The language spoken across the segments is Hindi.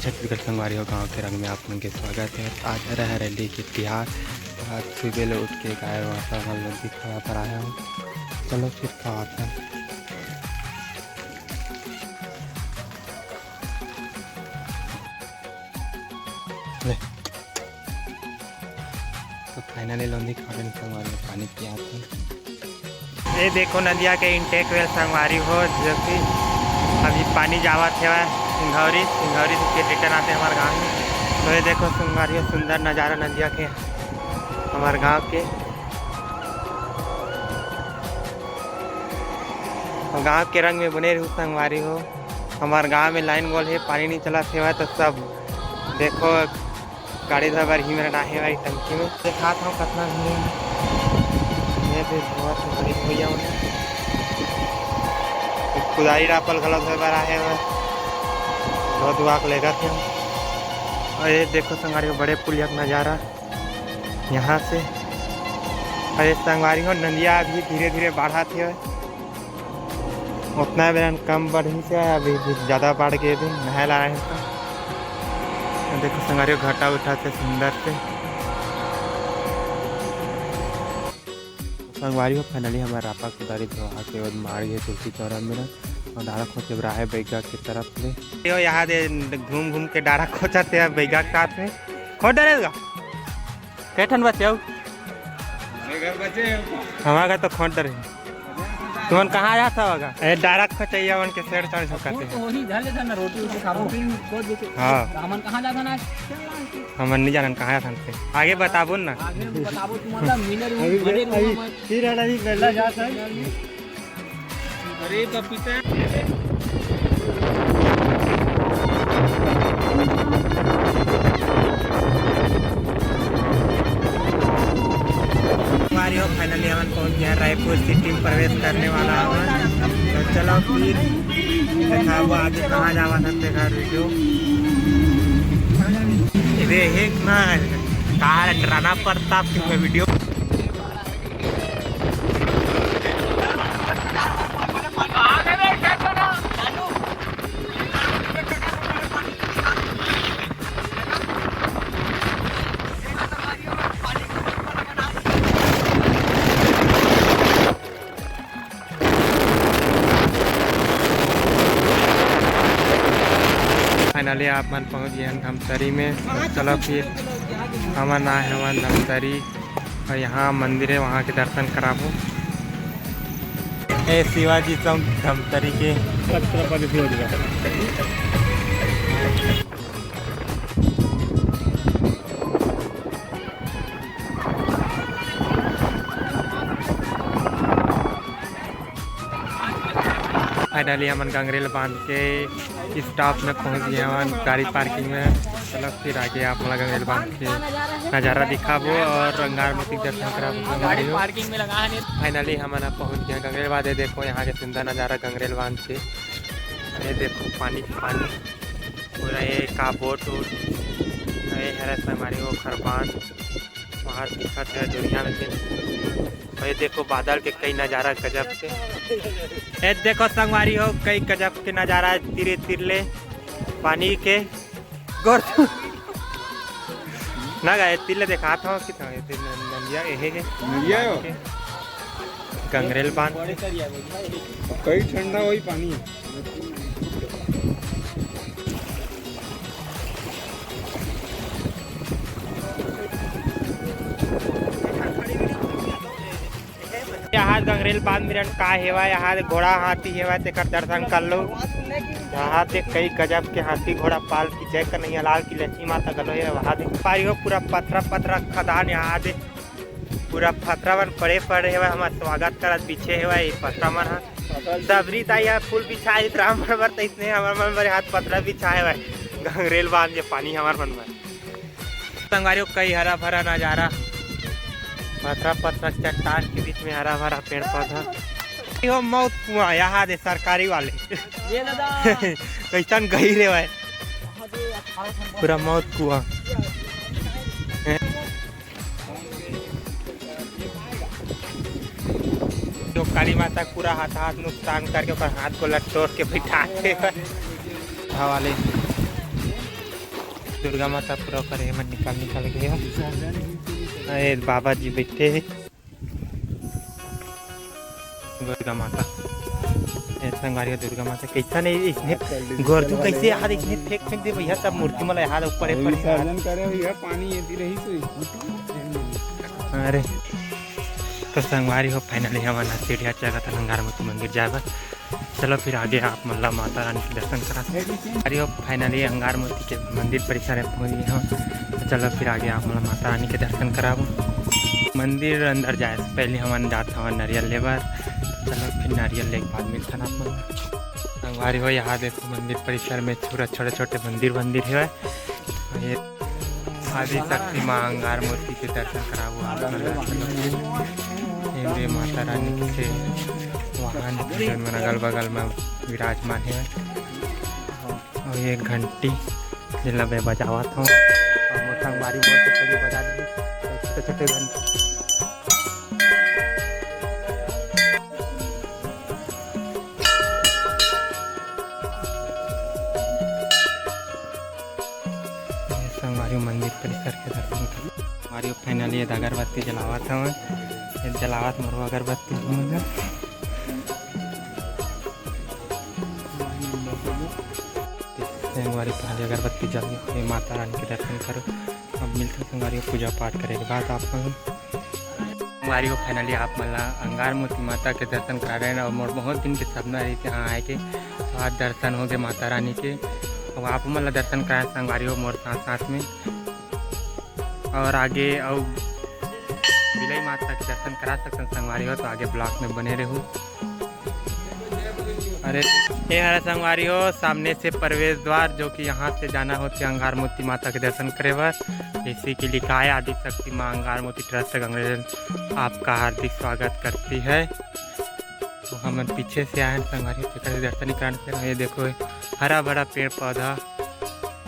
छत्तीसगढ़ संगवारी हो गाँव के रंग में आप लोगों के स्वागत है। आज रहा रैली के तिहार। आज सुबह लोग उठ के गाय वासा नदी खड़ा पर आया हूँ। चलो फिर खाते हैं। तो फाइनली लोंदी खाने संगवारी में पानी पियाते हैं। ये देखो नदिया के इंटेक वेल संगवारी हो जो कि अभी पानी जावा थे सिंघौरी के रिटर्न आते हैं हमारे गाँव में। तो ये देखो संगवारी हो सुंदर नज़ारा नदिया के हमारे गांव के। गांव के रंग में बने रहू संगवारी हो। हमारे गांव में लाइन गोल है, पानी नहीं चला थे तो सब देखो गाड़ी धबर ही मेरा नाहे वाली टंकी में देखा था कितना भैया कुदारी रापल गलत धबर आहे बहुत दुआ लेगा थे। और ये देखो संगवारी हो बड़े पुलिया का नज़ारा यहाँ से। अरे संगवारी हो नदिया अभी धीरे धीरे बढ़ा थे, उतना बेरन कम बढ़ी से अभी ज़्यादा बढ़ गए थे नहा ला रहे हैं। तो देखो संगवारी हो घाटा उठाते सुंदर से। संगवारी हो फाइनली हमारा रापा कुदारी धोआ के बाद मार गए तुलसी चौरा में और डारा खोचे रहा है बैगा की तरफ से। यहाँ दे घूम घूम के डारा खोचाते हैं बैगा के साथ में। खोट डरेगा कैठन बचे हो हमारा तो खोट डरे तुमन कहाँ आया था होगा डायरेक्ट खचैया वन के शेर चढ़ झुकाते हैं। हाँ हमन नहीं जानन कहाँ थे आगे बताबो ना। अरे पपीता फाइनली हम पहुंच गया रायपुर सिटी में प्रवेश करने वाला है। तो चलो फिर देखा वो आगे कहाँ जावा सकते घर वीडियो ना कहा डराना पड़ता आपकी वीडियो। फाइनली आप मन पहुँच गए हैं धमतरी में। चलो फिर हमारा ना है हमारा धमतरी और यहाँ मंदिर है वहाँ के दर्शन कराबो। ए शिवाजी चौक धमतरी के फाइनली हमन गंगरेल बांध के स्टॉप में पहुंच गए हमारे गाड़ी पार्किंग में। चलो फिर आगे आप लोग गंगरेल बांध के नज़ारा दिखाबो और रंगार मूर्ति दर्शन कराबो। फाइनली हम पहुंच गए गंगरेल बांध। देखो यहाँ के सुंदर नज़ारा गंगरेल बांध के। ये देखो पानी पूरा ये का बोट वोट ये है हमारी वो खरबान बाहर दिखा है दुनिया में। और ये देखो बादल के कई नज़ारा गजब के। ये देखो संगवारी हो कई गजब के नज़ारा तिरे तिरले पानी के गोर ना गए तिरले देखा था कितना गंगरेल बांध कई ठंडा वही पानी यहाँ गंगरेल बांध मिरन का हेवा यहाँ घोड़ा हाथी हेवा तेकर दर्शन कर लो। यहाँ से कई गजब के हाथी घोड़ा पाल की जय कन्हैया लाल की लक्ष्मी माता गलो है। वहाँ देख पारी हो पूरा पथरा खदान यहाँ दे पूरा पथरा मन पड़े है हमारा स्वागत करत पीछे है ये पथरा मन सबरी ताई फूल बिछाए राम मन इतने हमारे मन पर हाथ पथरा बिछाए हुआ गंगरेल बांध के पानी हमारे मन में। संगवारी कई हरा भरा नज़ारा पथरा चट्टान के बीच में हरा भरा पेड़ पौधा। मौत कुआं यहाँ दे सरकारी वाले कैसन गहीरे है पूरा मौत कुआं। जो काली माता पूरा हाथ नुकसान करके हाथ को लटोर के बिठाते हवाले दुर्गा माता पूरा करे मन निकाल गया। अरे बाबा जी बैठे हैं दुर्गा माता संगवारी दुर्गा माता कैसा नहीं इसने गोरजू कैसे हाथ इसने फेंक दे भैया सब मूर्ति मला हाथ ऊपर करे पानी रही। अरे तो संगवारी हो फाइनली हमारा सीढ़िया जगह था अंगारमोती मंदिर जाएगा। चलो फिर आगे आप मल्ला माता रानी के दर्शन करा अरे हो फाइनली अंगारमोती के मंदिर परिसर में पहुँच गए हम। तो चलो फिर आगे आप मल्ला माता रानी के दर्शन कराबो। मंदिर अंदर जाए से पहले हम जाता हमारे नारियल लेबर। चलो फिर नारियल लेके बाद मिलता ना आप संगवारी हो। यहाँ देखो मंदिर परिसर में छोटे छोटे मंदिर है। ये आदि शक्ति माँ अंगारमोती के दर्शन कराबो आप माता रानी के वाहन में अगल बगल में विराजमान है। और ये घंटी जिला में बजावा था और मोटरबारी बजा दी छोटे छोटे घंटी। संगवारी मंदिर परिसर के दर्शन कर हमारी फाइनली अगरबत्ती जलावा था जलावत मरो अगरबत्ती संगवारी पहले अगरबत्ती जल माता रानी के दर्शन करो। अब मिलते संगवारी को पूजा पाठ करे के बाद आप संगवारी को फाइनली आप मला अंगारमोती माता के दर्शन करा रहे हैं। और मोर बहुत दिन के सपना रही थी यहाँ आए के तो आज दर्शन हो गए माता रानी के। और आप मला दर्शन कराए संगवारी हो मोर साथ में और आगे और बिलई माता के दर्शन करा सकते संगवारी हो। तो आगे ब्लॉक में बने रहो। अरे ये हरा संगवारी हो सामने से प्रवेश द्वार जो कि यहाँ से जाना होती है अंगारमोती माता के दर्शन करे बार। इसी के लिखा है आदि शक्ति माँ अंगारमोती ट्रस्ट कांग्रेस आपका हार्दिक स्वागत करती है। तो हम पीछे से आए संगवारी के दर्शन कराने। ये देखो हरा भरा पेड़ पौधा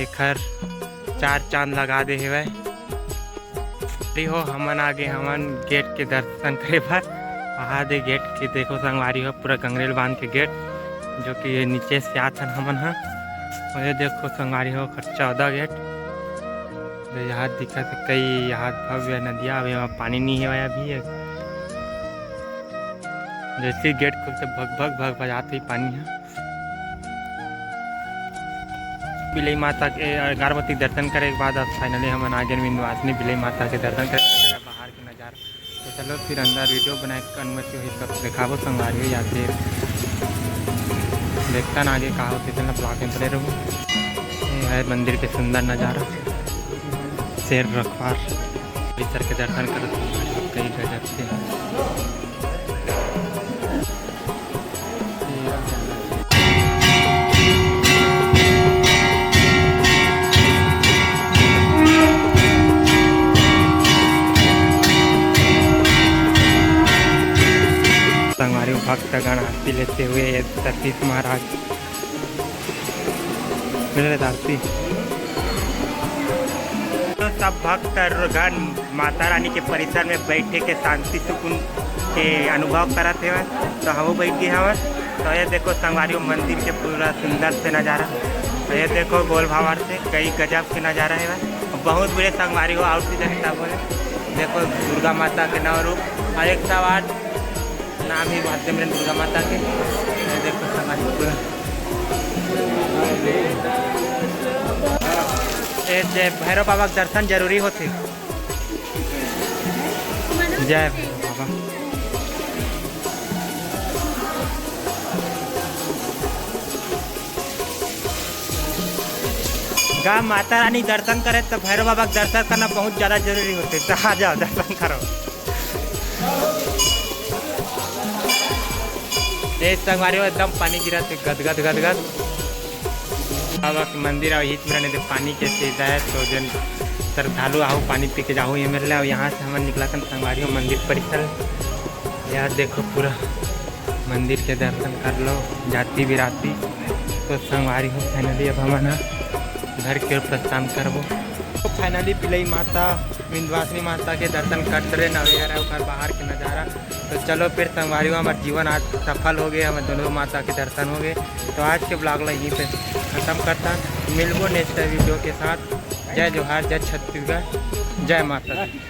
एक हर चार चांद लगा दे हुए हो। हमन आगे हमन गेट के दर्शन करे बार वहाँ दे गेट के देखो संगवारी हो पूरा गंगरेल बांध के गेट जो कि ये नीचे से आते हमन है। और ये देखो संगवारी हो 14 गेट जो यहाँ दिक्कत कई यहाँ भव्य नदियाँ अभी वहाँ पानी नहीं है अभी है। जैसे गेट खुलते भग भग बजाते ही पानी है। बिलई माता के अंगारमोती दर्शन करे के बाद अब फाइनली हम आगे विंध्यवासिनी बिलई माता के दर्शन करे बाहर के नज़ारा। तो चलो फिर अंदर वीडियो बनाए के अनुमति हुई सब दिखाबो संगवारी या फिर देखता ना आगे कहा होती चलना ब्लॉक में बने रहो। ये है मंदिर के सुंदर नज़ारा शेर रखवार परिसर के दर्शन करो कई गजब से। संगवारी भक्तगण आरती लेते हुए सतीश महाराज मिले आरती। तो सब भक्तगण माता रानी के परिसर में बैठे के शांति सुकून के अनुभव करते हैं। तो हम बैठ गए हमें। तो ये देखो संगवारी मंदिर के पूरा सुंदर से नज़ारा। तो ये देखो गोल भावर से कई गजब के नज़ारा है। बहुत बड़े संगवारी हो आउट देखता बोले देखो दुर्गा माता के नव रूप और 108 नाम ही बात मेरे दुर्गा माता के। देखो संगवारी पूरा जय भैरव बाबा के दर्शन जरूरी होते। जय बाबा गा माता रानी दर्शन करे तो भैरव बाबा के दर्शन करना बहुत ज़्यादा जरूरी होते। तो आ जाओ दर्शन करो। ये संगवारी एकदम पानी गिरा थे गदगद गदगद बाबा के मंदिर और हित में तो पानी के सीधा है। तो जन श्रद्धालु आओ पानी पी के जाओ ये मेरे और यहाँ से हम निकला कर संगवारी हो मंदिर परिसर। यार देखो पूरा मंदिर के दर्शन कर लो जाती बिराती। तो संगवारी हो फाइनली अब हम घर के प्रस्थान करबो। तो फाइनली बिलई माता विंध्यवासिनी माता के दर्शन करते रहे नवेरा और बाहर के नज़ारा। तो चलो फिर संगवारी हमारा जीवन आज सफल हो गया। हमें दोनों माता के दर्शन हो गए। तो आज के ब्लॉग यहीं पे ख़त्म करता मिलबो नेक्स्ट वीडियो के साथ। जय जोहार, जय छत्तीसगढ़, जय माता दी।